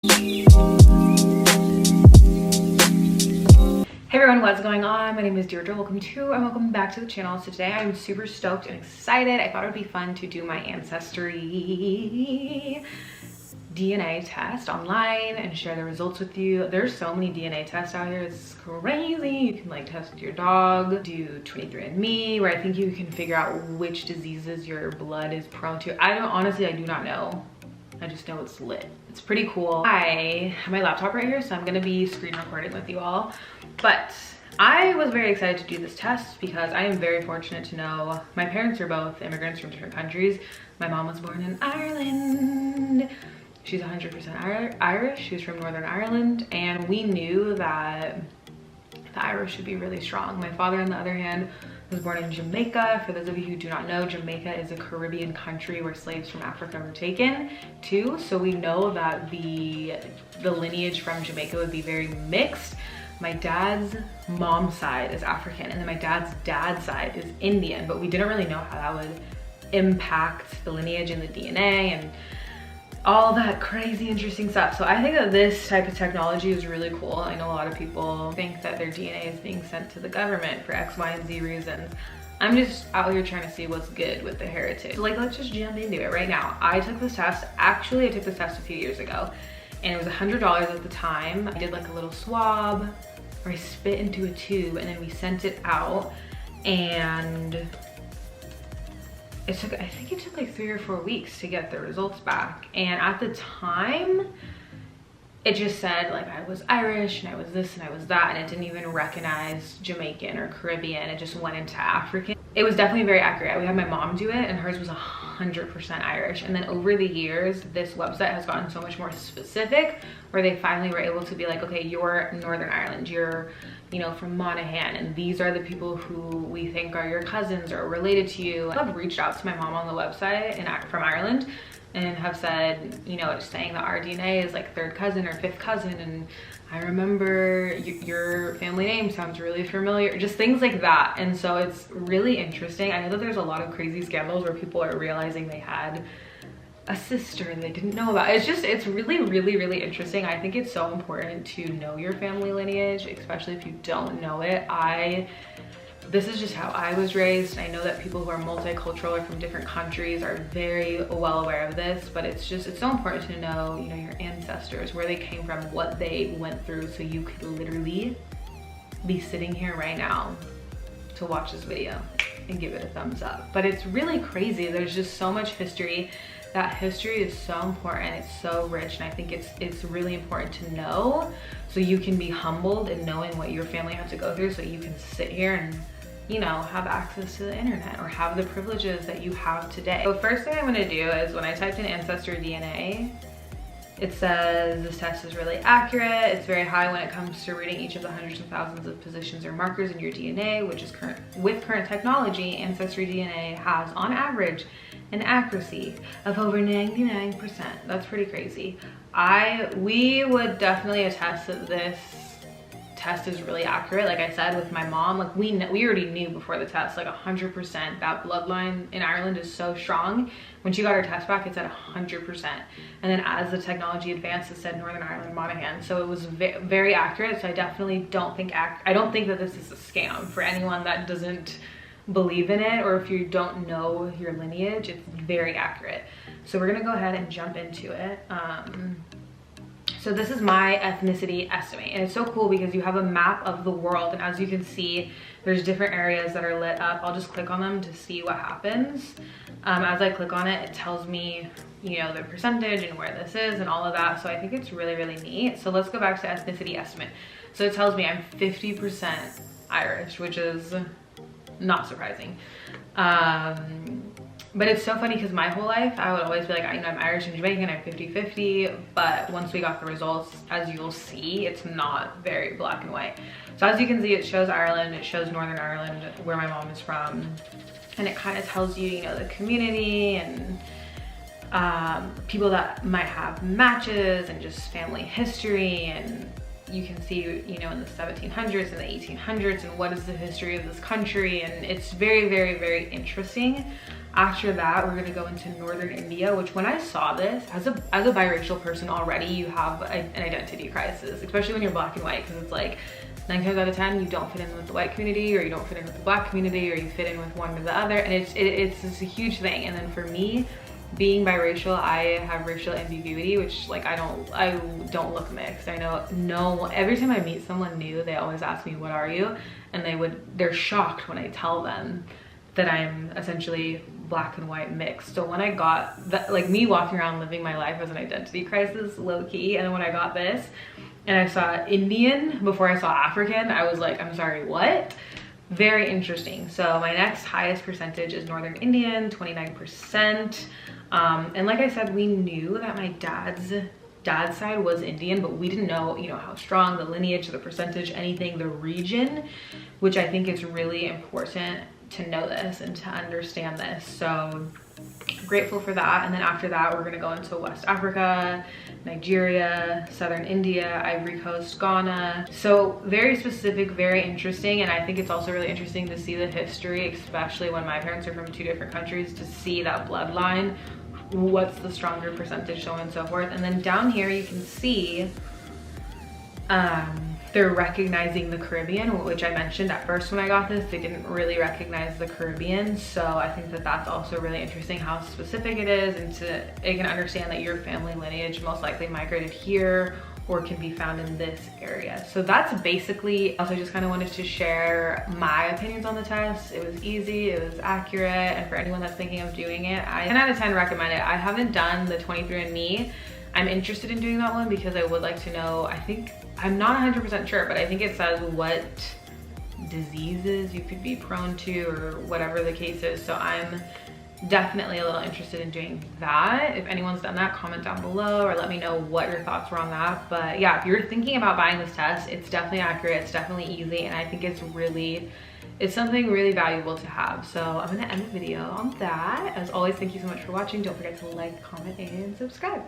Hey everyone, what's going on? My name is Deirdre. Welcome back to the channel. So today I'm super stoked and excited. I thought it would be fun to do my Ancestry DNA test online and share the results with you. There's so many DNA tests out here, it's crazy. You can like test your dog, do 23andMe, where I think you can figure out which diseases your blood is prone to. I do not know. I just know it's lit. It's pretty cool. I have my laptop right here, so I'm gonna be screen recording with you all. But I was very excited to do this test because I am very fortunate to know my parents are both immigrants from different countries. My mom was born in Ireland. She's 100% Irish. She was from Northern Ireland, and we knew that the Irish should be really strong. My father, on the other hand, was born in Jamaica. For those of you who do not know, Jamaica is a Caribbean country where slaves from Africa were taken too. So we know that the lineage from Jamaica would be very mixed. My dad's mom's side is African, and then my dad's side is Indian, but we didn't really know how that would impact the lineage and the DNA and all that crazy interesting stuff. So I think that this type of technology is really cool. I know a lot of people think that their DNA is being sent to the government for X, Y, and Z reasons. I'm just out here trying to see what's good with the heritage. So like, let's just jump into it right now. I took this test, actually I took this test a few years ago, and it was $100 at the time. I did like a little swab where I spit into a tube and then we sent it out, and I think it took like 3 or 4 weeks to get the results back. And at the time, it just said like I was Irish and I was this and I was that, and it didn't even recognize Jamaican or Caribbean. It just went into African. It was definitely very accurate. We had my mom do it and hers was 100% Irish. And then over the years, this website has gotten so much more specific where they finally were able to be like, okay, you're Northern Ireland, you're, you know, from Monaghan, and these are the people who we think are your cousins or related to you. I've reached out to my mom on the website from Ireland and have said, you know, just saying that our DNA is like 3rd cousin or 5th cousin, and I remember your family name sounds really familiar, just things like that. And so it's really interesting. I know that there's a lot of crazy scandals where people are realizing they had a sister they didn't know about. It's really interesting. I think it's so important to know your family lineage, especially if you don't know it. This is just how I was raised. I know that people who are multicultural or from different countries are very well aware of this, but it's so important to know, you know, your ancestors, where they came from, what they went through, so you could literally be sitting here right now to watch this video and give it a thumbs up. But it's really crazy. There's just so much history. That history is so important. It's so rich, and I think it's really important to know, so you can be humbled in knowing what your family had to go through, so you can sit here and, you know, have access to the internet or have the privileges that you have today. So first thing I'm gonna do is, when I typed in Ancestry DNA, it says this test is really accurate. It's very high when it comes to reading each of the hundreds of thousands of positions or markers in your DNA, which is with current technology, Ancestry DNA has on average an accuracy of over 99%. That's pretty crazy. We would definitely attest that this test is really accurate. Like I said, with my mom, like we already knew before the test, like 100%, that bloodline in Ireland is so strong. When she got her test back, it's at 100%. And then as the technology advanced, it said Northern Ireland, Monaghan. So it was very accurate. So I definitely don't think that this is a scam for anyone that doesn't believe in it, or if you don't know your lineage. It's very accurate. So we're gonna go ahead and jump into it. So this is my ethnicity estimate, and it's so cool because you have a map of the world, and as you can see, there's different areas that are lit up. I'll just click on them to see what happens. As I click on it, it tells me, you know, the percentage and where this is and all of that. So I think it's really neat. So let's go back to ethnicity estimate. So it tells me I'm 50% Irish, which is not surprising. But it's so funny because my whole life I would always be like, I'm Irish and Jamaican, I'm 50-50, but once we got the results, as you'll see, it's not very black and white. So as you can see, it shows Ireland, it shows Northern Ireland, where my mom is from, and it kind of tells you, you know, the community and people that might have matches and just family history, and you can see, you know, in the 1700s and the 1800s and what is the history of this country, and it's very interesting. After that, we're gonna go into northern India, which when I saw this, as a biracial person already, you have an identity crisis, especially when you're black and white, because it's like 9 times out of 10, you don't fit in with the white community, or you don't fit in with the black community, or you fit in with one or the other, and it's just a huge thing. And then for me, being biracial, I have racial ambiguity, which like I don't look mixed. I know no, every time I meet someone new, they always ask me, what are you? And they're shocked when I tell them that I'm essentially black and white mixed. So when I got that, like me walking around living my life as an identity crisis, low key, and then when I got this and I saw Indian before I saw African, I was like, I'm sorry, what? Very interesting. So my next highest percentage is Northern Indian, 29%. And like I said, we knew that my dad's side was Indian, but we didn't know, you know, how strong, the lineage, the percentage, anything, the region, which I think is really important to know this and to understand this. So grateful for that. And then after that, we're gonna go into West Africa, Nigeria, Southern India, Ivory Coast, Ghana. So very specific, very interesting. And I think it's also really interesting to see the history, especially when my parents are from 2 different countries, to see that bloodline, what's the stronger percentage, so on and so forth. And then down here you can see they're recognizing the Caribbean, which I mentioned at first when I got this, they didn't really recognize the Caribbean. So I think that that's also really interesting how specific it is, and it can understand that your family lineage most likely migrated here or can be found in this area. So that's basically, also just kind of wanted to share my opinions on the test. It was easy, it was accurate, and for anyone that's thinking of doing it, I 10 out of 10 recommend it. I haven't done the 23andMe. I'm interested in doing that one because I would like to know, I'm not 100% sure, but I think it says what diseases you could be prone to or whatever the case is. So I'm definitely a little interested in doing that. If anyone's done that, comment down below or let me know what your thoughts were on that. But yeah, if you're thinking about buying this test, it's definitely accurate, it's definitely easy, and I think it's something really valuable to have. So I'm gonna end the video on that. As always, thank you so much for watching. Don't forget to like, comment, and subscribe.